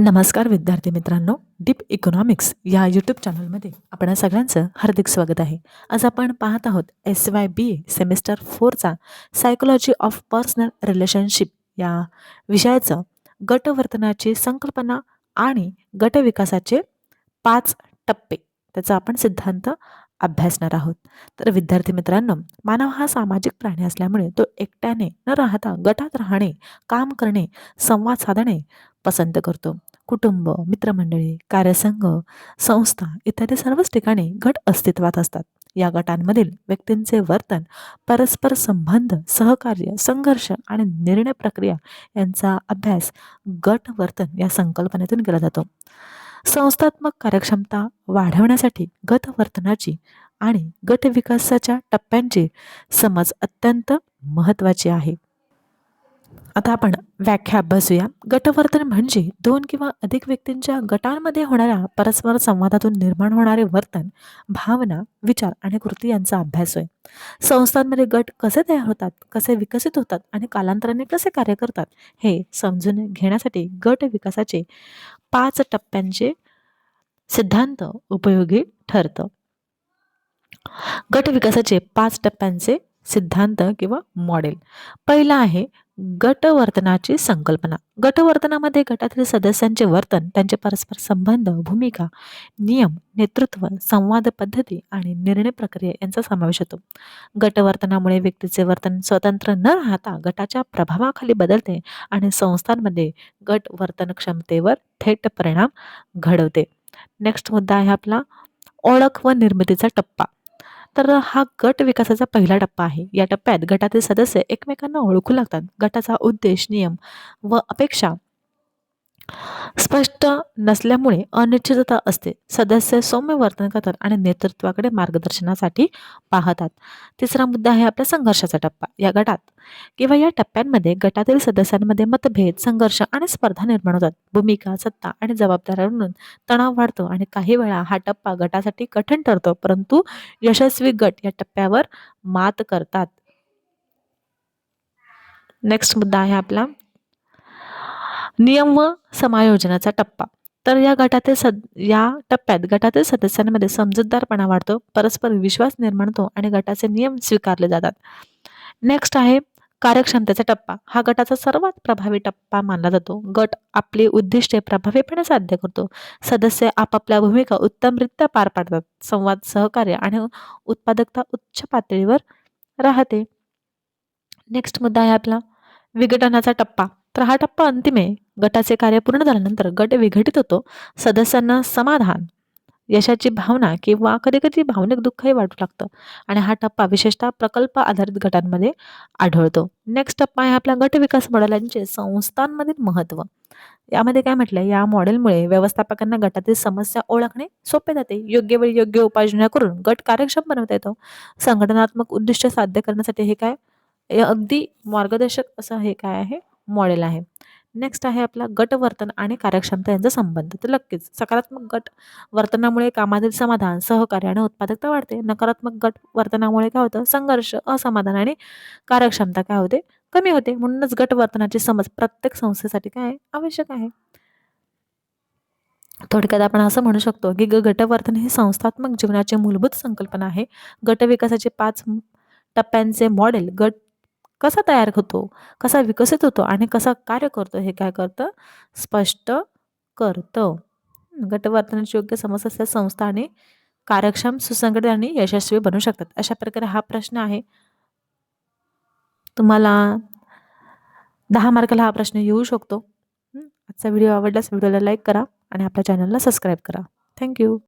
नमस्कार विद्यार्थी मित्रांनो, डीप इकॉनॉमिक्स या यूट्यूब चॅनलमध्ये आपणा सगळ्यांचं हार्दिक स्वागत आहे. आज आपण पाहत आहोत SYBA सेमिस्टर 4चा सायकोलॉजी ऑफ पर्सनल रिलेशनशिप या विषयाचं गटवर्तनाची संकल्पना आणि गटविकासाचे 5 टप्पे त्याचा आपण सिद्धांत अभ्यासणार आहोत. तर विद्यार्थी मित्रांनो, मानव हा सामाजिक प्राणी असल्यामुळे तो एकट्याने न राहता गटात राहणे, काम करणे, संवाद साधणे पसंत करतो. कुटुंब, मित्रमंडळी, कार्यसंघ, संस्था इत्यादी सर्वच ठिकाणी गट अस्तित्वात असतात. या गटांमधील व्यक्तींचे वर्तन, परस्पर संबंध, सहकार्य, संघर्ष आणि निर्णय प्रक्रिया यांचा अभ्यास गट वर्तन या संकल्पनेतून केला जातो. संस्थात्मक कार्यक्षमता वाढवण्यासाठी गट वर्तनाची आणि गट विकासाच्या टप्प्यांची समज अत्यंत महत्त्वाची आहे. आता आपण व्याख्या अभ्यासूया. गटवर्तन म्हणजे दोन किंवा अधिक व्यक्तींच्या गटांमध्ये होणाऱ्या परस्पर संवादातून निर्माण होणारे वर्तन, भावना, विचार आणि कृती यांचा अभ्यास होय. संस्थांमध्ये गट कसे तयार होतात, कसे विकसित होतात आणि कालांतराने कसे कार्य करतात हे समजून घेण्यासाठी गट विकासाचे 5 टप्प्यांचे सिद्धांत उपयोगी ठरतं. गट विकासाचे 5 टप्प्यांचे सिद्धांत किंवा मॉडेल. पहिला आहे गटवर्तनाची संकल्पना. गटवर्तनामध्ये गटातील सदस्यांचे वर्तन, त्यांचे परस्पर संबंध, भूमिका, नियम, नेतृत्व, संवाद पद्धती आणि निर्णय प्रक्रिया यांचा समावेश होतो. गटवर्तनामुळे व्यक्तीचे वर्तन स्वतंत्र न राहता गटाच्या प्रभावाखाली बदलते आणि संस्थांमध्ये गट वर्तन क्षमतेवर थेट परिणाम घडवते. नेक्स्ट मुद्दा आहे आपला ओळख व निर्मितीचा टप्पा. तर हा गट विकासाचा पहिला टप्पा आहे. या टप्प्यात गटातील सदस्य एकमेकांना ओळखू लागतात. गटाचा उद्देश, नियम व अपेक्षा स्पष्ट नसल्यामुळे अनिश्चितता असते. सदस्य सौम्य वर्तन करतात आणि नेतृत्वाकडे मार्गदर्शनासाठी पाहतात. तिसरा मुद्दा आहे आपला संघर्षाचा टप्पा. या गटात किंवा या टप्प्यांमध्ये गटातील सदस्यांमध्ये मतभेद, संघर्ष आणि स्पर्धा निर्माण होतात. भूमिका, सत्ता आणि जबाबदाऱ्यांवरून तणाव वाढतो आणि काही वेळा हा टप्पा गटासाठी कठीण ठरतो, परंतु यशस्वी गट या टप्प्यावर मात करतात. नेक्स्ट मुद्दा आहे आपला नियम व समायोजनाचा टप्पा. तर या टप्प्यात गटातील सदस्यांमध्ये समजूतदारपणा वाढतो, परस्पर विश्वास निर्माण होतो आणि गटाचे नियम स्वीकारले जातात. नेक्स्ट आहे कार्यक्षमतेचा टप्पा. हा गटाचा सर्वात प्रभावी टप्पा मानला जातो. गट आपली उद्दिष्टे प्रभावीपणे साध्य करतो. सदस्य आपापल्या भूमिका उत्तमरित्या पार पाडतात. संवाद, सहकार्य आणि उत्पादकता उच्च पातळीवर राहते. नेक्स्ट मुद्दा आहे आपला विघटनाचा टप्पा. तर हा टप्पा अंतिम आहे. गटाचे कार्य पूर्ण झाल्यानंतर गट विघटित होतो. सदस्यांना समाधान, यशाची भावना किंवा कधी-कधी भावनिक दुःखही वाटू लागतं आणि हा टप्पा विशेषतः प्रकल्प आधारित गटांमध्ये आढळतो. नेक्स्ट टप्पा आहे आपला गट विकास मॉडेलांचे संस्थांमधील महत्त्व. यामध्ये काय म्हटलंय, या मॉडेलमुळे व्यवस्थापकांना गटातील समस्या ओळखणे सोपे जाते. योग्य वेळी योग्य उपाययोजना करून गट कार्यक्षम बनवता येतो. संघटनात्मक उद्दिष्ट साध्य करण्यासाठी हे अगदी मार्गदर्शक असं हे काय आहे मॉडेल आहे. नेक्स्ट आहे आपला गट वर्तन आणि कार्यक्षमता यांचा संबंध. तर नक्कीच सकारात्मक गट वर्तनामुळे कामातील समाधान, सहकार्य आणि उत्पादकता वाढते. नकारात्मक गट वर्तनामुळे काय होतं, संघर्ष, असमाधान आणि कार्यक्षमता काय होते, कमी होते. म्हणूनच गट वर्तनाची समज प्रत्येक संस्थेसाठी काय आहे, आवश्यक आहे. थोडक्यात आपण असं म्हणू शकतो की गटवर्तन ही संस्थात्मक जीवनाची मूलभूत संकल्पना आहे. गट विकासाचे 5 टप्प्यांचे मॉडेल गट कसा तयार होतो, कसा विकसित होतो आणि कसा कार्य करतो हे काय करतं, स्पष्ट करतं. गटवर्तनाची योग्य समज असल्यास संस्था आणि कार्यक्षम, सुसंघटित आणि यशस्वी बनू शकतात. अशा प्रकारे हा प्रश्न आहे. तुम्हाला 10 मार्काला हा प्रश्न येऊ शकतो. आजचा व्हिडिओ आवडल्यास व्हिडिओला लाईक करा आणि आपल्या चॅनलला सबस्क्राईब करा. थँक्यू.